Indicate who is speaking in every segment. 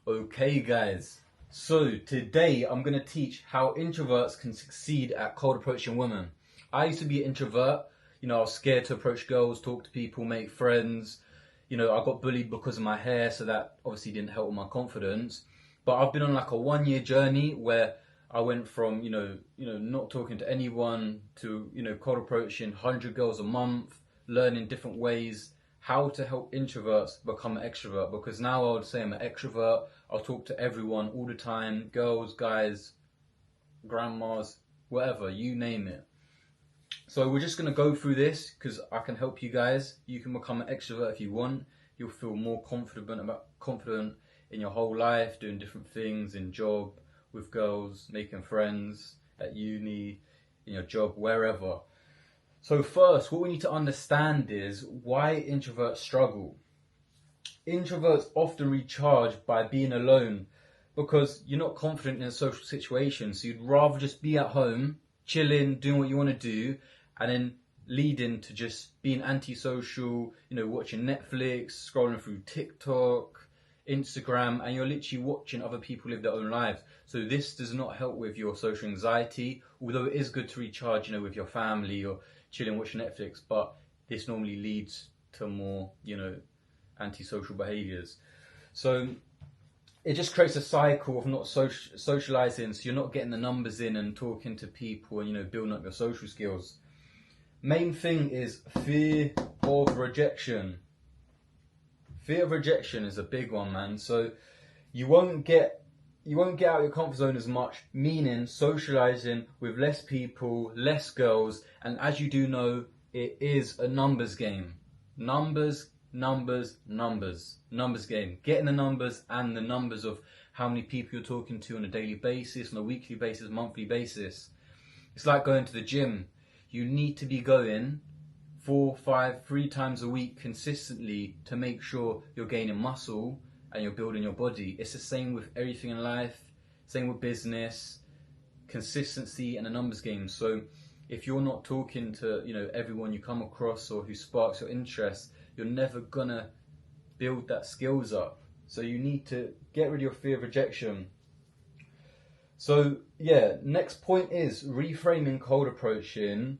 Speaker 1: Okay guys, so today I'm going to teach how introverts can succeed at cold approaching women. I used to be an introvert, I was scared to approach girls, talk to people, make friends. I got bullied because of my hair, so that obviously didn't help with my confidence. But I've been on like a 1 year journey where I went from, not talking to anyone to, cold approaching 100 girls a month, learning different ways how to help introverts become an extrovert, because now I would say I'm an extrovert. I'll talk to everyone all the time, girls, guys, grandmas, whatever, you name it. So we're just going to go through this because I can help you guys. You can become an extrovert if you want. You'll feel more confident in your whole life, doing different things, in job, with girls, making friends, at uni, in your job, wherever. So first, what we need to understand is why introverts struggle. Introverts often recharge by being alone because you're not confident in a social situation. So you'd rather just be at home, chilling, doing what you want to do, and then leading to just being antisocial, watching Netflix, scrolling through TikTok, Instagram, and you're literally watching other people live their own lives. So this does not help with your social anxiety, although it is good to recharge, with your family or chilling watching Netflix, but this normally leads to more, antisocial behaviors. So it just creates a cycle of not socializing, so you're not getting the numbers in and talking to people and, building up your social skills. Main thing is fear of rejection. Fear of rejection is a big one, man. So you won't get out of your comfort zone as much, meaning socializing with less people, less girls, and as you do know, it is a numbers game. Numbers game. Getting the numbers and the numbers of how many people you're talking to on a daily basis, on a weekly basis, monthly basis. It's like going to the gym. You need to be going 4, 5, 3 times a week consistently to make sure you're gaining muscle and you're building your body. It's the same with everything in life, same with business, consistency and a numbers game. So if you're not talking to, everyone you come across or who sparks your interest, you're never gonna build that skills up. So you need to get rid of your fear of rejection. So yeah, next point is reframing cold approaching.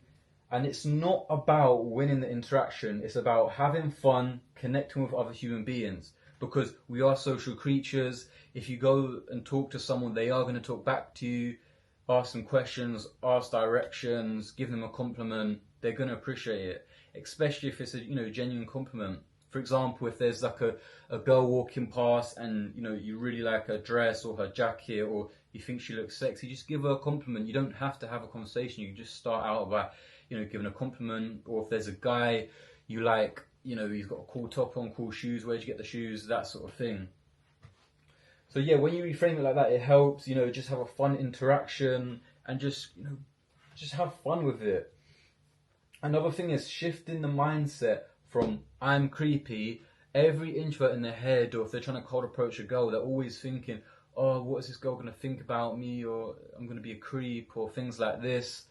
Speaker 1: And it's not about winning the interaction, it's about having fun, connecting with other human beings. Because we are social creatures. If you go and talk to someone, they are going to talk back to you, ask them questions, ask directions, give them a compliment. They're going to appreciate it, especially if it's a genuine compliment. For example, if there's like a girl walking past and you really like her dress or her jacket, or you think she looks sexy, just give her a compliment. You don't have to have a conversation. You can just start out by giving a compliment. Or if there's a guy you like, he's got a cool top on, cool shoes, where'd you get the shoes, that sort of thing. So yeah, when you reframe it like that, it helps, just have a fun interaction and just have fun with it. Another thing is shifting the mindset from I'm creepy. Every introvert in their head, or if they're trying to cold approach a girl, they're always thinking, oh, what is this girl going to think about me, or I'm going to be a creep, or things like this.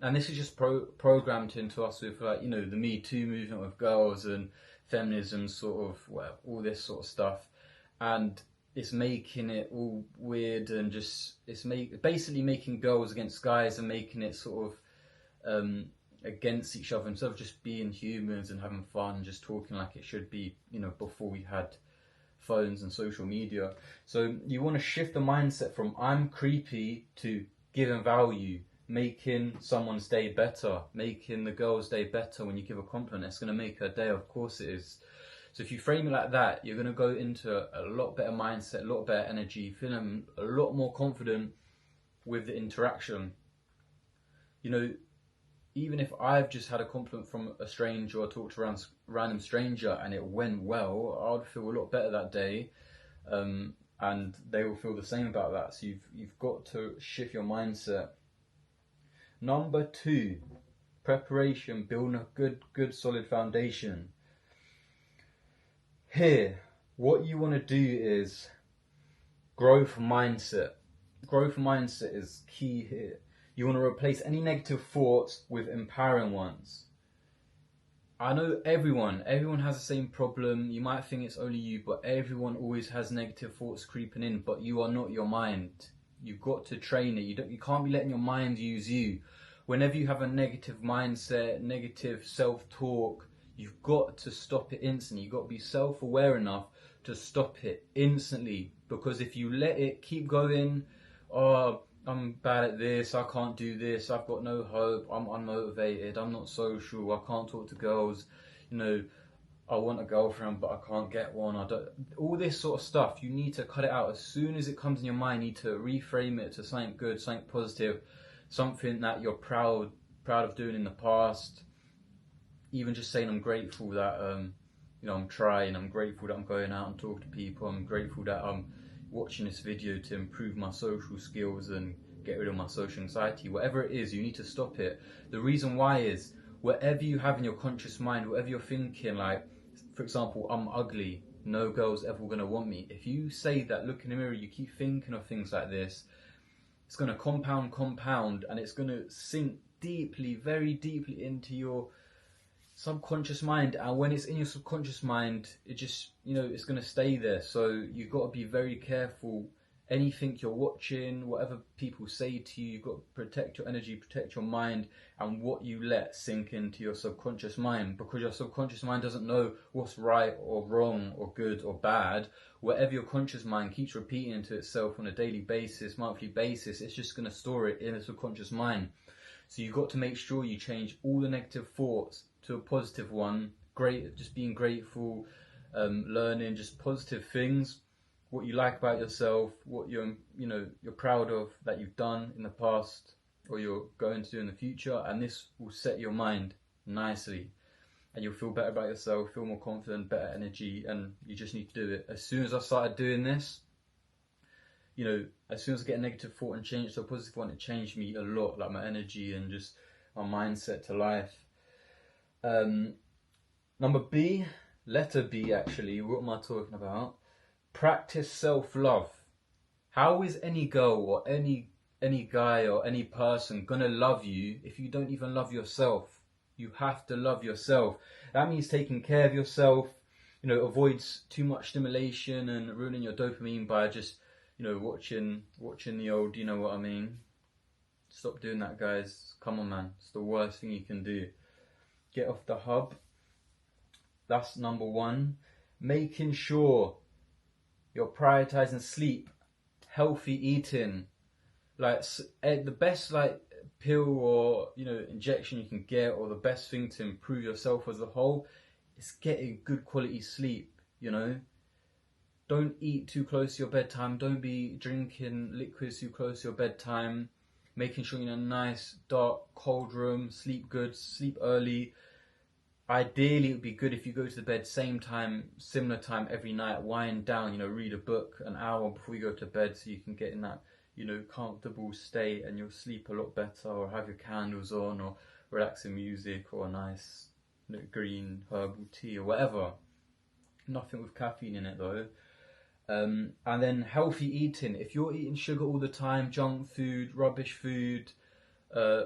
Speaker 1: And this is just programmed into us with the Me Too movement with girls and feminism, all this sort of stuff. And it's making it all weird and just, basically making girls against guys and making it sort of against each other instead of just being humans and having fun, just talking like it should be, before we had phones and social media. So you want to shift the mindset from I'm creepy to giving value, making someone's day better, making the girl's day better. When you give a compliment, it's going to make her day, of course it is. So if you frame it like that, you're going to go into a lot better mindset, a lot better energy, feeling a lot more confident with the interaction. Even if I've just had a compliment from a stranger or talked to a random stranger and it went well, I would feel a lot better that day, and they will feel the same about that. So you've got to shift your mindset. Number 2, preparation, building a good solid foundation. Here, what you want to do is growth mindset. Growth mindset is key here. You want to replace any negative thoughts with empowering ones. I know everyone has the same problem. You might think it's only you, but everyone always has negative thoughts creeping in, but you are not your mind. You've got to train it. You can't be letting your mind use you. Whenever you have a negative mindset, negative self-talk, you've got to stop it instantly. You've got to be self-aware enough to stop it instantly, because if you let it keep going, oh, I'm bad at this, I can't do this, I've got no hope, I'm unmotivated, I'm not social, I can't talk to girls, you know, I want a girlfriend but I can't get one, all this sort of stuff, you need to cut it out. As soon as it comes in your mind, you need to reframe it to something good, something positive, something that you're proud of doing in the past. Even just saying I'm grateful that I'm trying, I'm grateful that I'm going out and talking to people, I'm grateful that I'm watching this video to improve my social skills and get rid of my social anxiety. Whatever it is, you need to stop it. The reason why is, whatever you have in your conscious mind, whatever you're thinking, like, for example, I'm ugly, no girl's ever gonna want me. If you say that, look in the mirror, you keep thinking of things like this, it's gonna compound, and it's gonna sink deeply, very deeply into your subconscious mind, and when it's in your subconscious mind, it just, it's going to stay there. So you've got to be very careful. Anything you're watching, whatever people say to you, you've got to protect your energy, protect your mind, and what you let sink into your subconscious mind, because your subconscious mind doesn't know what's right or wrong or good or bad. Whatever your conscious mind keeps repeating to itself on a daily basis, monthly basis, it's just going to store it in the subconscious mind. So you've got to make sure you change all the negative thoughts to a positive one. Just being grateful, learning just positive things, what you like about yourself, what you're proud of that you've done in the past or you're going to do in the future, and this will set your mind nicely, and you'll feel better about yourself, feel more confident, better energy, and you just need to do it. As soon as I started doing this, as soon as I get a negative thought and change it to a positive one, it changed me a lot, like my energy and just my mindset to life. Number B, letter B actually, what am I talking about? Practice self-love. How is any girl or any guy or any person gonna love you if you don't even love yourself? You have to love yourself. That means taking care of yourself, avoids too much stimulation and ruining your dopamine by just watching the old, you know what I mean. Stop doing that, guys. Come on, man. It's the worst thing you can do. Get off the hub. That's number one. Making sure you're prioritizing sleep, healthy eating. Like the best pill or injection you can get, or the best thing to improve yourself as a whole, is getting good quality sleep. Don't eat too close to your bedtime. Don't be drinking liquids too close to your bedtime. Making sure you're in a nice, dark, cold room. Sleep good, sleep early. Ideally, it would be good if you go to the bed same time, similar time every night. Wind down, read a book an hour before you go to bed, so you can get in that, comfortable state, and you'll sleep a lot better. Or have your candles on, or relaxing music, or a nice green herbal tea, or whatever. Nothing with caffeine in it though. And then healthy eating. If you're eating sugar all the time, junk food, rubbish food,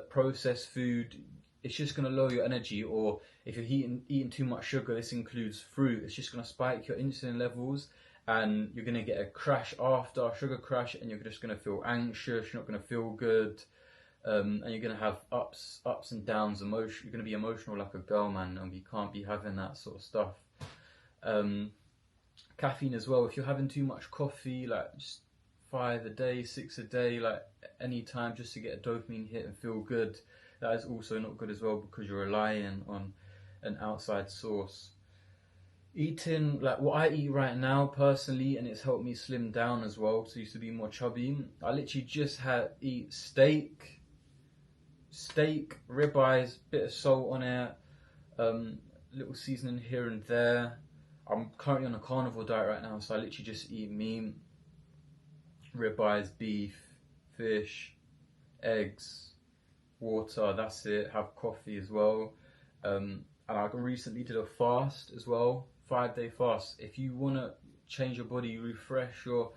Speaker 1: processed food, it's just going to lower your energy. Or if you're eating too much sugar, this includes fruit, it's just going to spike your insulin levels, and you're going to get a crash after, a sugar crash, and you're just going to feel anxious, you're not going to feel good, and you're going to have ups and downs, you're going to be emotional like a girl, man, and you can't be having that sort of stuff. Caffeine as well. If you're having too much coffee, like just 5 a day, 6 a day, like any time, just to get a dopamine hit and feel good, that is also not good as well, because you're relying on an outside source. Eating like what I eat right now personally, and it's helped me slim down as well, so I used to be more chubby. I literally just eat steak, ribeyes, bit of salt on it, little seasoning here and there. I'm currently on a carnivore diet right now, so I literally just eat meat, ribeyes, beef, fish, eggs, water, that's it. Have coffee as well. And I recently did a fast as well, 5-day fast. If you want to change your body, refresh your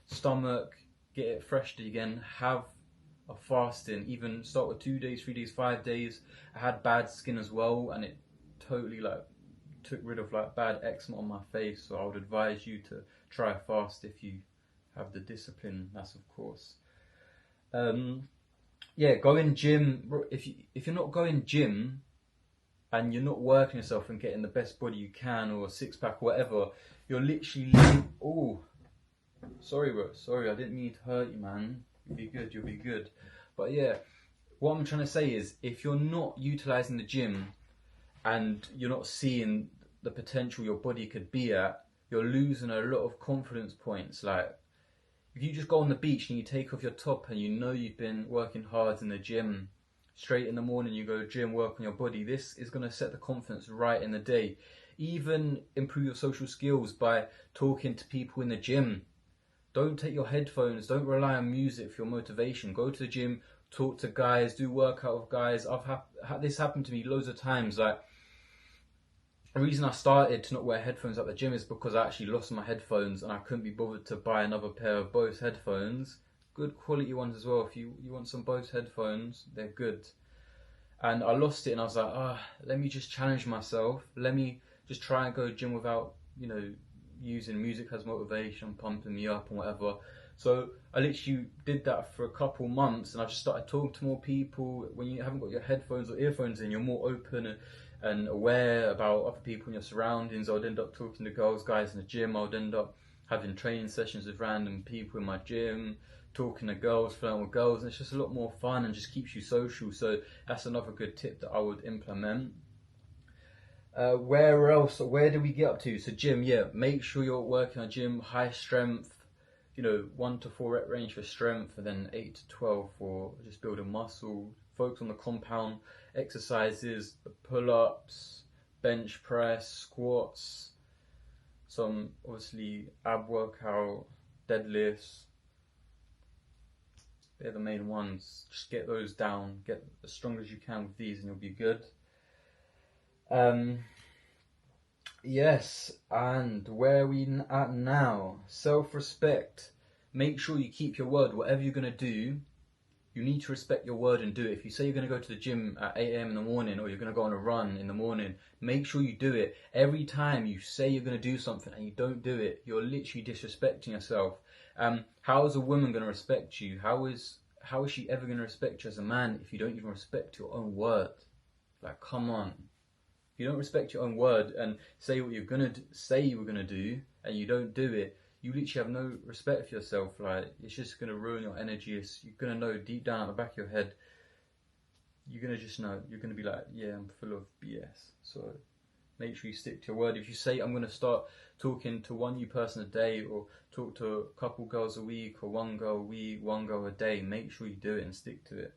Speaker 1: stomach, get it fresh again, have a fasting. Even start with 2 days, 3 days, 5 days. I had bad skin as well, and it totally like took rid of like bad eczema on my face. So I would advise you to try fast if you have the discipline. That's of course. Yeah, go in gym. If you're not going gym and you're not working yourself and getting the best body you can, or a six pack or whatever, you're literally oh, sorry bro, sorry, I didn't mean to hurt you, man. You'll be good, you'll be good. But yeah, what I'm trying to say is, if you're not utilizing the gym and you're not seeing the potential your body could be at, you're losing a lot of confidence points. Like, if you just go on the beach and you take off your top and you know you've been working hard in the gym, straight in the morning you go to gym, work on your body, this is going to set the confidence right in the day. Even improve your social skills by talking to people in the gym. Don't take your headphones, don't rely on music for your motivation. Go to the gym, talk to guys, do workout with guys. This happened to me loads of times. Like, the reason I started to not wear headphones at the gym is because I actually lost my headphones and I couldn't be bothered to buy another pair of Bose headphones. Good quality ones as well. If you want some Bose headphones, they're good. And I lost it and I was like, let me just challenge myself. Let me just try and go to the gym without, using music as motivation, pumping me up and whatever. So I literally did that for a couple months and I just started talking to more people. When you haven't got your headphones or earphones in, you're more open and aware about other people in your surroundings. I would end up talking to girls, guys in the gym. I would end up having training sessions with random people in my gym, talking to girls, flirting with girls, and it's just a lot more fun and just keeps you social. So that's another good tip that I would implement. Where else? Where do we get up to? So gym, yeah, make sure you're working on gym, high strength, 1 to 4 rep range for strength, and then 8 to 12 for just building muscle. Focus on the compound exercises, the pull-ups, bench press, squats, some obviously ab workout, deadlifts. They're the main ones. Just get those down, get as strong as you can with these and you'll be good. Yes, and where are we at now? Self-respect. Make sure you keep your word. Whatever you're going to do, you need to respect your word and do it. If you say you're going to go to the gym at 8 a.m. in the morning, or you're going to go on a run in the morning, make sure you do it. Every time you say you're going to do something and you don't do it, you're literally disrespecting yourself. How is a woman going to respect you? How is she ever going to respect you as a man if you don't even respect your own word? Like, come on. If you don't respect your own word and say what you're going to say you were going to do and you don't do it, you literally have no respect for yourself. Like, it's just going to ruin your energy. You're going to know deep down at the back of your head, you're going to just know. You're going to be like, yeah, I'm full of BS. So make sure you stick to your word. If you say, I'm going to start talking to one new person a day, or talk to a couple girls a week, or one girl a week, one girl a day, make sure you do it and stick to it.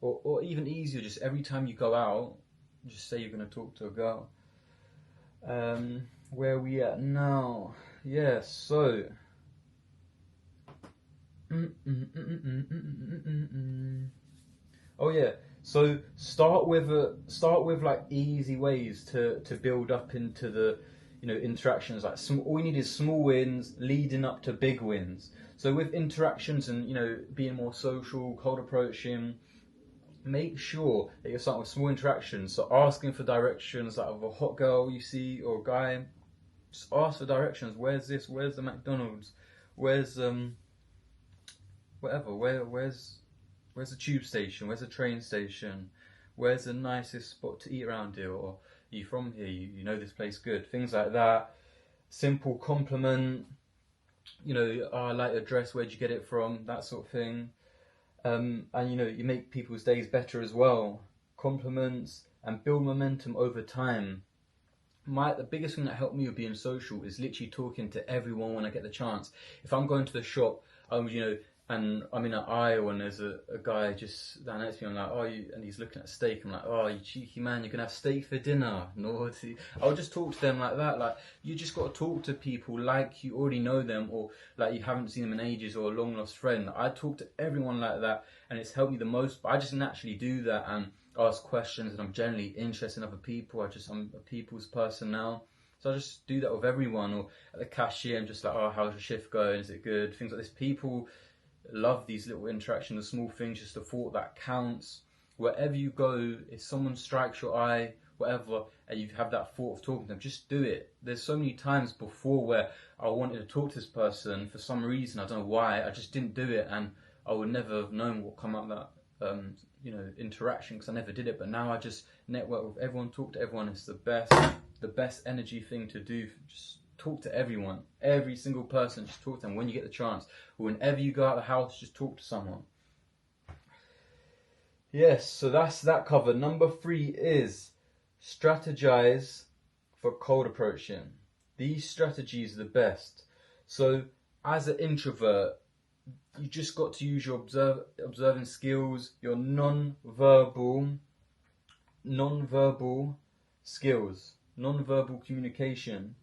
Speaker 1: Or even easier, just every time you go out, just say you're going to talk to a girl. Where are we at now? Yeah, so oh yeah, so start with like easy ways to build up into the interactions. Like, all you need is small wins leading up to big wins. So with interactions and being more social, cold approaching, make sure that you're starting with small interactions. So asking for directions, like of a hot girl you see or a guy, just ask for directions. Where's this? Where's the McDonald's? Where's whatever? Where's the tube station? Where's the train station? Where's the nicest spot to eat around here? Or, are you from here? You know this place good? Things like that. Simple compliment. Oh, I like your dress. Where'd you get it from? That sort of thing. And you make people's days better as well. Compliments and build momentum over time. The biggest thing that helped me with being social is literally talking to everyone when I get the chance. If I'm going to the shop, and I'm in an aisle and there's a guy just down next to me, I'm like, and he's looking at steak. I'm like, oh, you cheeky man, you're gonna have steak for dinner. Naughty. I'll just talk to them like that. Like, you just got to talk to people like you already know them, or like you haven't seen them in ages, or a long lost friend. I talk to everyone like that, and it's helped me the most. But I just naturally do that and ask questions, and I'm generally interested in other people. I'm a people's person now. So I just do that with everyone. Or at the cashier, I'm just like, oh, how's your shift going? Is it good? Things like this. People love these little interactions, the small things, just the thought that counts. Wherever you go, if someone strikes your eye whatever, and you have that thought of talking to them, just do it. There's so many times before where I wanted to talk to this person for some reason, I don't know why, I just didn't do it, and I would never have known what come out of that interaction, because I never did it. But now I just network with everyone, talk to everyone. It's the best energy thing to do. Just talk to everyone, every single person. Just talk to them when you get the chance, or whenever you go out of the house, just talk to someone. Yes, so that's that covered. Number 3 is strategize for cold approaching. These strategies are the best. So as an introvert, you just got to use your observing skills, your non-verbal skills, non-verbal communication.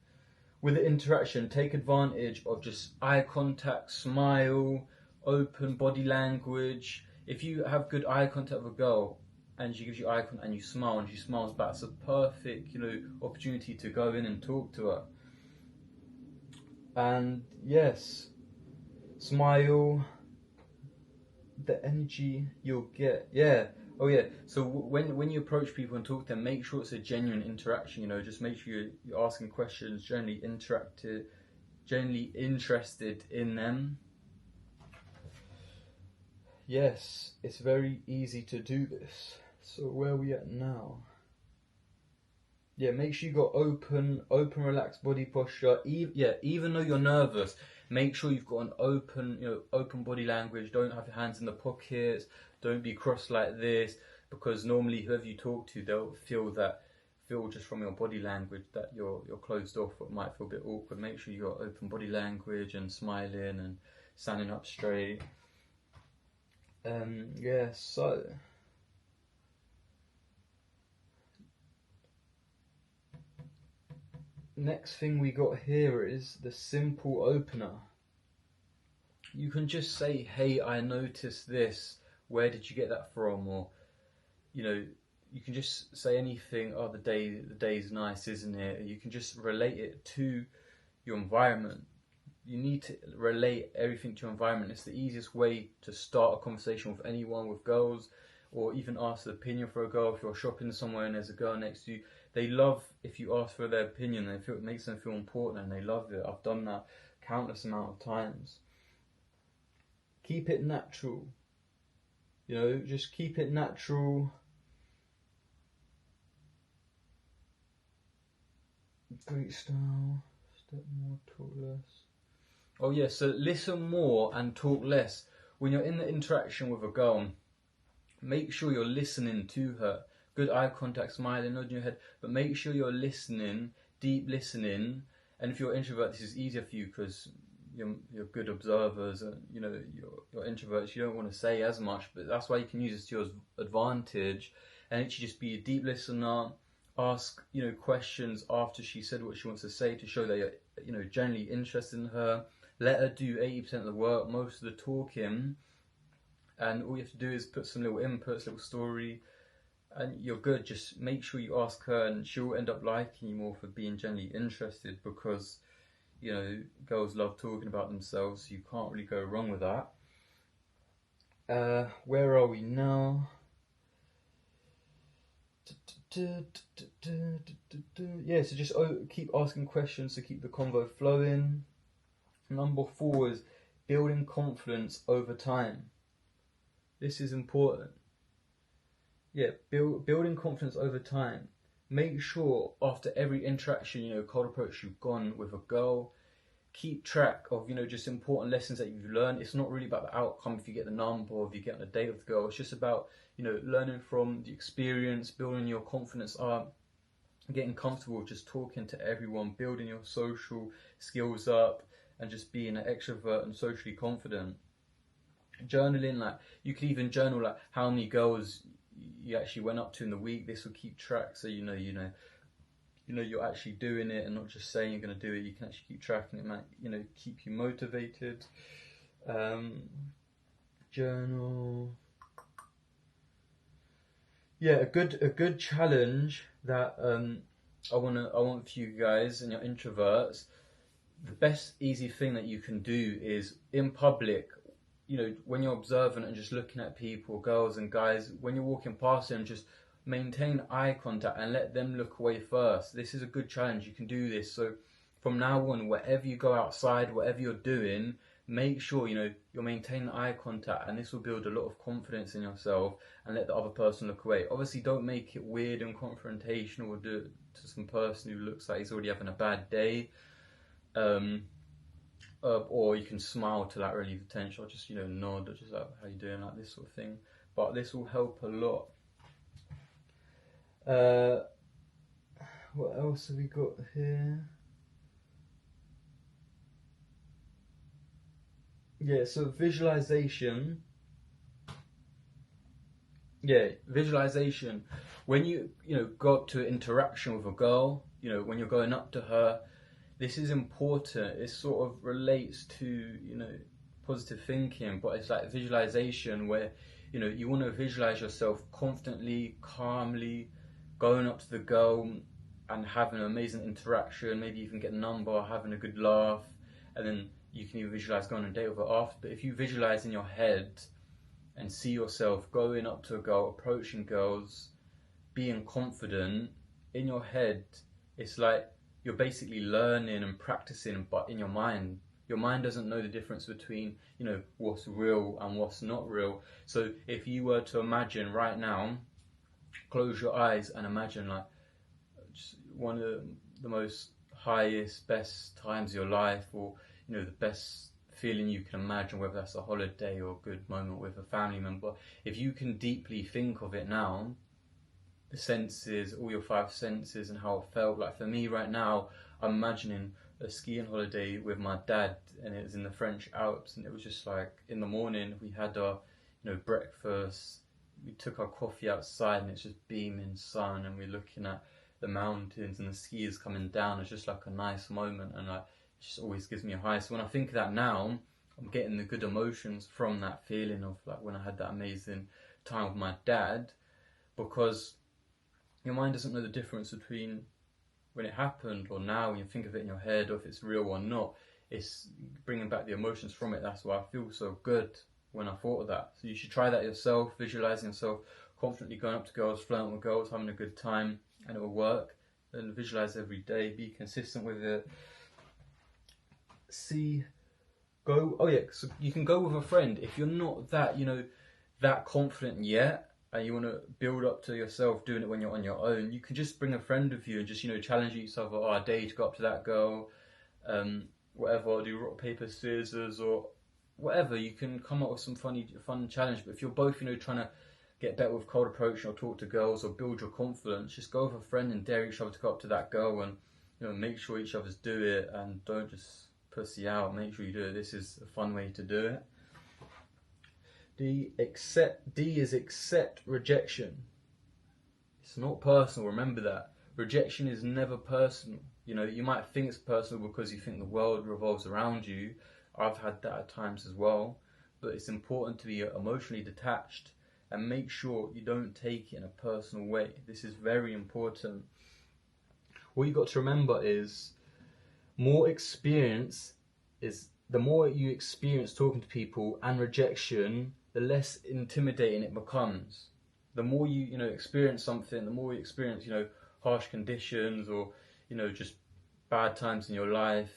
Speaker 1: With the interaction, take advantage of just eye contact, smile, open body language. If you have good eye contact with a girl and she gives you eye contact and you smile and she smiles back, it's a perfect, opportunity to go in and talk to her. And yes, smile, the energy you'll get. Yeah. Oh yeah. So when you approach people and talk to them, make sure it's a genuine interaction. Just make sure you're asking questions, generally interested in them. Yes, it's very easy to do this. So where are we at now? Yeah, make sure you got open, relaxed body posture. Even though you're nervous, make sure you've got an open body language. Don't have your hands in the pockets. Don't be crossed like this, because normally whoever you talk to, they'll feel just from your body language that you're closed off. It might feel a bit awkward. Make sure you got open body language and smiling and standing up straight. So next thing we got here is the simple opener. You can just say, hey, I noticed this, where did you get that from? Or you can just say anything. Oh, the day's nice, isn't it? You can just relate it to your environment. You need to relate everything to your environment. It's the easiest way to start a conversation with anyone, with girls, or even ask the opinion for a girl. If you're shopping somewhere and there's a girl next to you, they love if you ask for their opinion. It makes them feel important and they love it. I've done that countless amount of times. Keep it natural. Just keep it natural. Great style. Step more, talk less. Oh yeah, so listen more and talk less. When you're in the interaction with a girl, make sure you're listening to her. Good eye contact, smiling, nodding your head, but make sure you're listening, deep listening. And if you're an introvert, this is easier for you because you're good observers. And, you're introverts. You don't want to say as much, but that's why you can use this to your advantage. And it should just be a deep listener. Ask questions after she said what she wants to say to show that you're genuinely interested in her. Let her do 80% of the work, most of the talking, and all you have to do is put some little inputs, little story, and you're good. Just make sure you ask her, and she'll end up liking you more for being genuinely interested, because girls love talking about themselves, so you can't really go wrong with that. Where are we now? Yeah, so just keep asking questions to keep the convo flowing. Number 4 is building confidence over time. This is important. Yeah, building confidence over time. Make sure after every interaction, cold approach you've gone with a girl, keep track of, just important lessons that you've learned. It's not really about the outcome if you get the number or if you get on a date with the girl. It's just about, learning from the experience, building your confidence up, getting comfortable just talking to everyone, building your social skills up, and just being an extrovert and socially confident. Journaling, you could even journal how many girls you actually went up to in the week. This will keep track, so you're actually doing it and not just saying you're going to do it. You can actually keep tracking it, might keep you motivated. Journal. Yeah, a good challenge that I want for you guys and your introverts. The best easy thing that you can do is in public, when you're observant and just looking at people, girls and guys, when you're walking past them, just maintain eye contact and let them look away first. This is a good challenge. You can do this. So from now on, wherever you go outside, whatever you're doing, make sure you're maintaining eye contact, and this will build a lot of confidence in yourself, and let the other person look away. Obviously, don't make it weird and confrontational, or do it to some person who looks like he's already having a bad day. Or you can smile to like relieve the tension, or just nod, or just like, how you doing, like this sort of thing. But this will help a lot. What else have we got here? Yeah, so visualization. Yeah, visualization. When you go up to interaction with a girl, when you're going up to her, this is important. It sort of relates to positive thinking, but it's like visualization where you want to visualize yourself confidently, calmly going up to the girl and having an amazing interaction. Maybe even get a number, having a good laugh, and then you can even visualize going on a date with her after. But if you visualize in your head and see yourself going up to a girl, approaching girls, being confident in your head, it's like you're basically learning and practicing, but in your mind. Your mind doesn't know the difference between what's real and what's not real. So if you were to imagine right now, close your eyes and imagine like just one of the most highest, best times of your life, or the best feeling you can imagine, whether that's a holiday or a good moment with a family member. If you can deeply think of it now, the senses, all your 5 senses, and how it felt. Like for me right now, I'm imagining a skiing holiday with my dad, and it was in the French Alps, and it was just like in the morning we had our breakfast, we took our coffee outside, and it's just beaming sun, and we're looking at the mountains and the skiers coming down. It's just like a nice moment, and like it just always gives me a high. So when I think of that now, I'm getting the good emotions from that feeling of like when I had that amazing time with my dad, because your mind doesn't know the difference between when it happened or now, when you think of it in your head, or if it's real or not. It's bringing back the emotions from it. That's why I feel so good when I thought of that. So you should try that yourself, visualizing yourself confidently going up to girls, flirting with girls, having a good time, and it will work. And visualize every day, be consistent with it. So you can go with a friend. If you're not that, that confident yet, and you want to build up to yourself doing it when you're on your own, you can just bring a friend with you and just challenge yourself, a day to go up to that girl, whatever, do rock paper scissors or whatever. You can come up with some fun challenge. But if you're both trying to get better with cold approach, or talk to girls, or build your confidence, just go with a friend and dare each other to go up to that girl, and make sure each other's do it, and don't just pussy out. Make sure you do it. This is a fun way to do it. D is accept rejection. It's not personal, remember that. Rejection is never personal. You might think it's personal because you think the world revolves around you. I've had that at times as well. But it's important to be emotionally detached and make sure you don't take it in a personal way. This is very important. What you've got to remember is the more you experience talking to people and rejection, the less intimidating it becomes. The more you experience something, the more you experience harsh conditions, or just bad times in your life,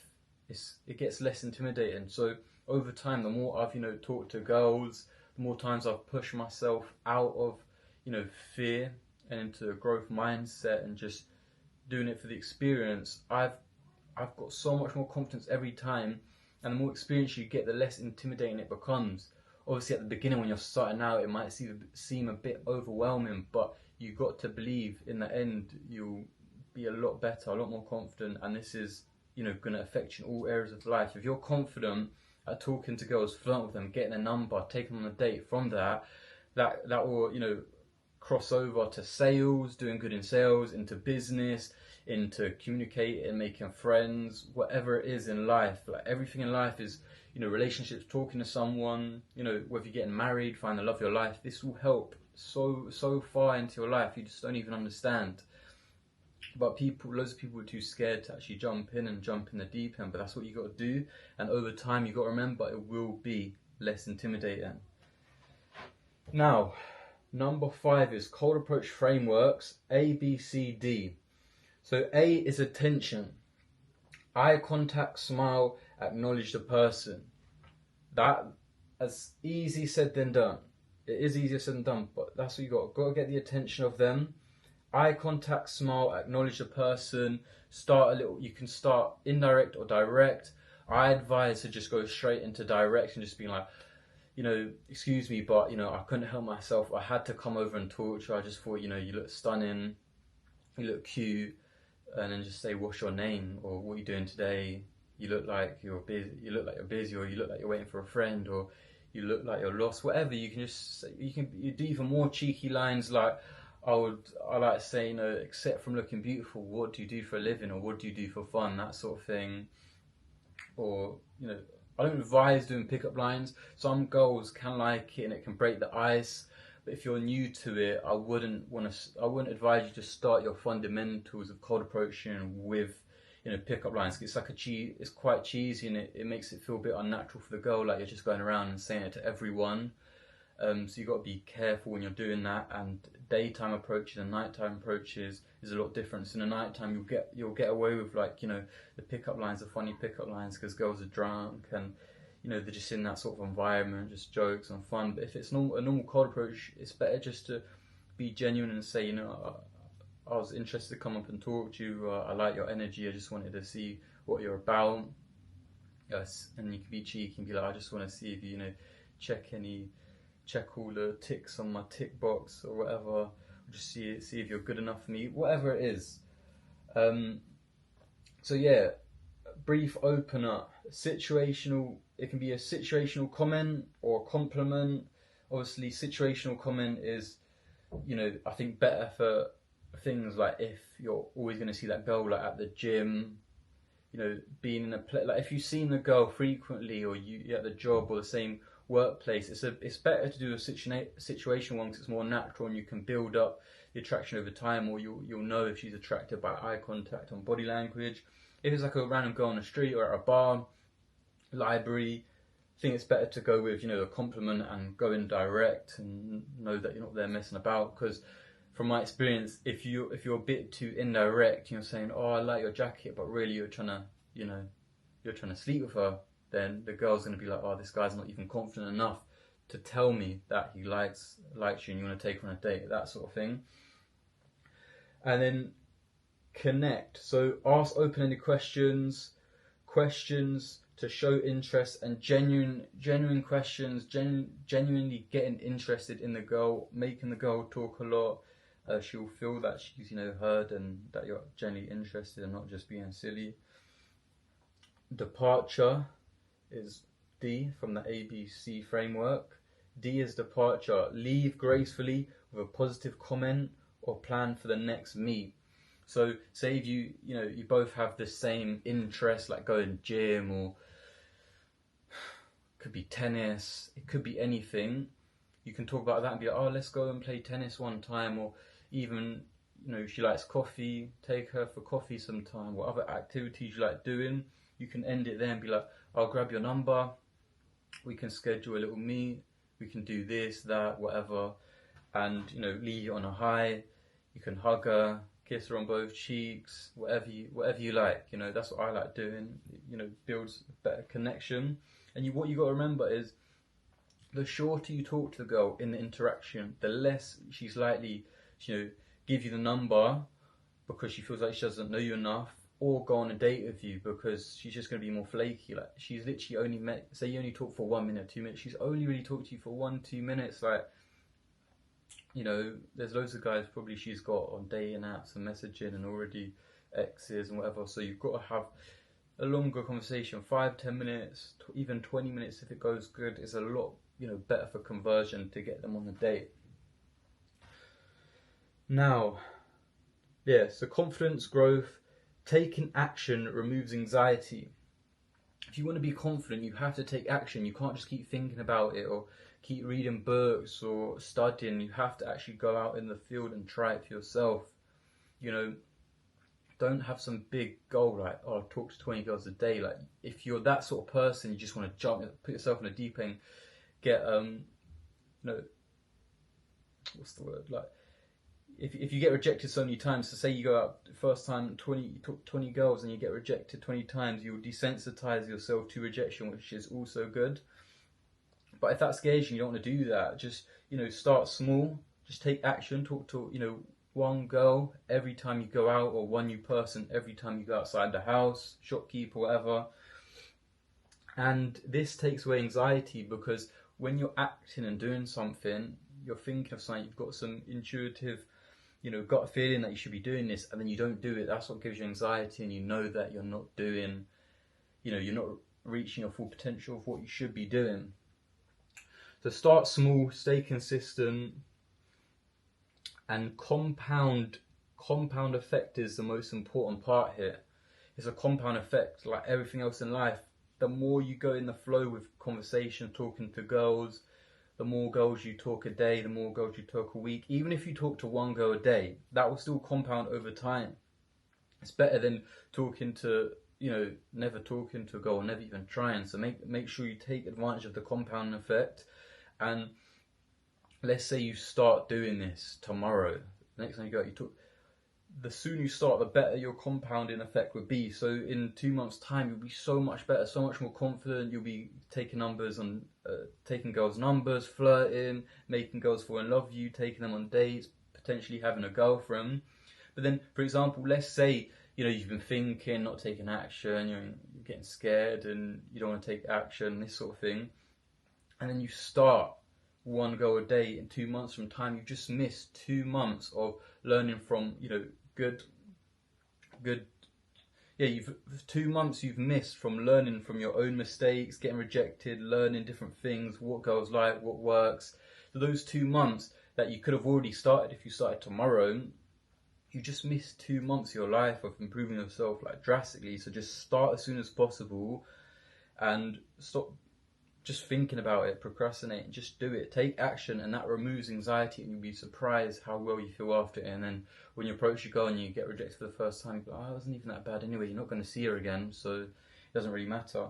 Speaker 1: it gets less intimidating. So over time, the more I've talked to girls, the more times I've pushed myself out of fear and into a growth mindset, and just doing it for the experience, I've got so much more confidence every time. And the more experience you get, the less intimidating it becomes. Obviously at the beginning when you're starting out, it might seem a bit overwhelming, but you've got to believe in the end you'll be a lot better, a lot more confident, and this is going to affect you in all areas of life. If you're confident at talking to girls, flirting with them, getting a number, taking them on a date, from that will cross over to sales, doing good in sales, into business, into communicating, making friends, whatever it is in life. Like everything in life is relationships, talking to someone, whether you're getting married, find the love of your life. This will help so far into your life, you just don't even understand. But loads of people are too scared to actually jump in the deep end, but that's what you got to do. And over time, you got to remember it will be less intimidating. Now Number 5 is cold approach frameworks, A, B, C, D. So A is attention. Eye contact, smile, acknowledge the person. That's easy said than done. It is easier said than done, but that's what you got. Got to get the attention of them. Eye contact, smile, acknowledge the person. You can start indirect or direct. I advise to just go straight into direct and just being like, excuse me, but, I couldn't help myself. I had to come over and talk to you. I just thought, you look stunning. You look cute. And then just say, what's your name? Or what are you doing today? You look like you're busy. You look like you're busy, or you look like you're waiting for a friend, or you look like you're lost. Whatever. You can just you do even more cheeky lines like, I like to say, except from looking beautiful, what do you do for a living, or what do you do for fun? That sort of thing. Or I don't advise doing pickup lines. Some girls can like it and it can break the ice. But if you're new to it, I wouldn't advise you to start your fundamentals of cold approaching with, pickup lines. It's like it's quite cheesy, and it makes it feel a bit unnatural for the girl, like you're just going around and saying it to everyone. So you've got to be careful when you're doing that. And daytime approaches and nighttime approaches is a lot different. So in the nighttime, you'll get away with the pickup lines, the funny pickup lines, because girls are drunk and they're just in that sort of environment, just jokes and fun. But if it's a normal cold approach, it's better just to be genuine and say, I was interested to come up and talk to you. I like your energy. I just wanted to see what you're about. Yes, and you can be cheeky and be like, I just want to see if you check all the ticks on my tick box or whatever. Or just see if you're good enough for me. Whatever it is. So yeah, brief opener, situational. It can be a situational comment or a compliment. Obviously, situational comment is, I think better for things like if you're always going to see that girl like at the gym, being in a place, like if you've seen the girl frequently, or you're at the job or the same workplace, it's better to do a situation one because it's more natural and you can build up the attraction over time, or you'll know if she's attracted by eye contact and body language. If it's like a random girl on the street or at a bar, library, I think it's better to go with a compliment and go in direct and know that you're not there messing about. Because from my experience, if you're a bit too indirect, you're saying, oh, I like your jacket, but really you're trying to sleep with her, then the girl's going to be like, oh, this guy's not even confident enough to tell me that he likes you and you want to take her on a date, that sort of thing. And then connect. So ask open-ended questions to show interest, and genuine questions, genuinely getting interested in the girl, making the girl talk a lot. She'll feel that she's heard and that you're genuinely interested and not just being silly. Departure is D from the ABC framework. D is departure. Leave gracefully with a positive comment or plan for the next meet. So say if you both have the same interest, like going gym, or it could be tennis, it could be anything. You can talk about that and be like, oh, let's go and play tennis one time, or even she likes coffee, take her for coffee sometime, or other activities you like doing. You can end it there and be like, I'll grab your number, we can schedule a little meet, we can do this, that, whatever, and leave it on a high. You can hug her, kiss her on both cheeks, whatever you like. That's what I like doing. Builds a better connection. And what you got to remember is, the shorter you talk to the girl in the interaction, the less she's likely to give you the number because she feels like she doesn't know you enough, or go on a date with you because she's just going to be more flaky. Like, she's literally say you only talk for 1 minute, 2 minutes, she's only really talked to you for 1-2 minutes. Like, there's loads of guys probably she's got on dating apps and messaging and already exes and whatever. So you've got to have a longer conversation, 5-10 minutes, even 20 minutes if it goes good, is a lot better for conversion to get them on the date. Now, so confidence, growth, taking action removes anxiety. If you want to be confident, you have to take action. You can't just keep thinking about it or keep reading books or studying. You have to actually go out in the field and try it for yourself. Don't have some big goal like, oh, I'll talk to 20 girls a day. Like, if you're that sort of person, you just want to put yourself in a deep end, get what's the word, like, if you get rejected so many times, so say you go out first time, you talk 20 girls and you get rejected 20 times, you'll desensitize yourself to rejection, which is also good. But if that scares you don't want to do that, just, start small, just take action, talk to, one girl every time you go out, or one new person every time you go outside the house, shopkeeper, whatever. And this takes away anxiety, because when you're acting and doing something, you're thinking of something, you've got some intuitive, gut feeling that you should be doing this, and then you don't do it. That's what gives you anxiety, and you know that you're not doing, you're not reaching your full potential of what you should be doing. So start small, stay consistent, and compound effect is the most important part here. It's a compound effect, like everything else in life. The more you go in the flow with conversation, talking to girls, the more girls you talk a day, the more girls you talk a week. Even if you talk to one girl a day, that will still compound over time. It's better than talking to, never talking to a girl, or never even trying. So make sure you take advantage of the compounding effect. And let's say you start doing this tomorrow. Next time you go out, the sooner you start, the better your compounding effect would be. So in 2 months' time, you'll be so much better, so much more confident. You'll be taking taking girls' numbers, flirting, making girls fall in love with you, taking them on dates, potentially having a girlfriend. But then, for example, let's say you've been thinking, not taking action, you're getting scared, and you don't want to take action, this sort of thing. And then you start one girl a day. In 2 months from time, you've just missed 2 months of learning from good. You've 2 months you've missed from learning from your own mistakes, getting rejected, learning different things, what girls like, what works. So those 2 months that you could have already started if you started tomorrow, you just missed 2 months of your life of improving yourself like drastically. So just start as soon as possible, and stop just thinking about it, procrastinating. Just do it, take action, and that removes anxiety, and you'll be surprised how well you feel after it. And then when you approach your girl and you get rejected for the first time, you go, oh, it wasn't even that bad anyway. You're not going to see her again, so it doesn't really matter.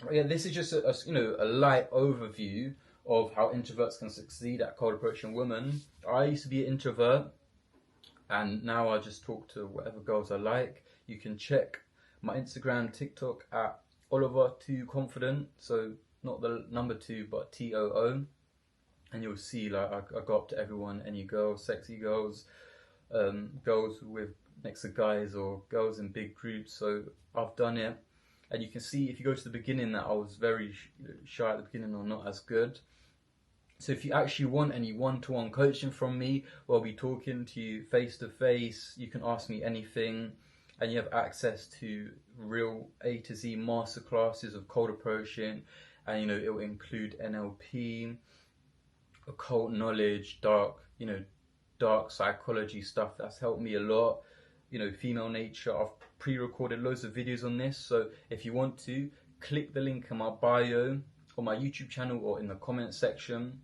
Speaker 1: But yeah, this is just a light overview of how introverts can succeed at cold approaching women. I used to be an introvert, and now I just talk to whatever girls I like. You can check my Instagram, TikTok at Oliver2Confident, so not the number 2 but TOO, and you'll see like I go up to everyone, any girls, sexy girls, girls with next to guys, or girls in big groups. So I've done it, and you can see if you go to the beginning that I was very shy at the beginning, or not as good. So if you actually want any one-to-one coaching from me, where I'll be talking to you face to face, you can ask me anything, and you have access to real A to Z masterclasses of cold approaching. And it will include NLP, occult knowledge, dark psychology stuff that's helped me a lot. Female nature. I've pre-recorded loads of videos on this, so if you want to, click the link in my bio on my YouTube channel or in the comment section,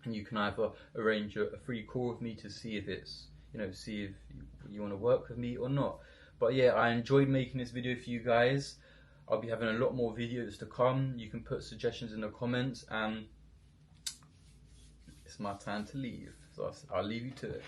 Speaker 1: and you can either arrange a free call with me to see if it's, see if you want to work with me or not. But yeah, I enjoyed making this video for you guys. I'll be having a lot more videos to come. You can put suggestions in the comments, and it's my time to leave. So I'll leave you to it.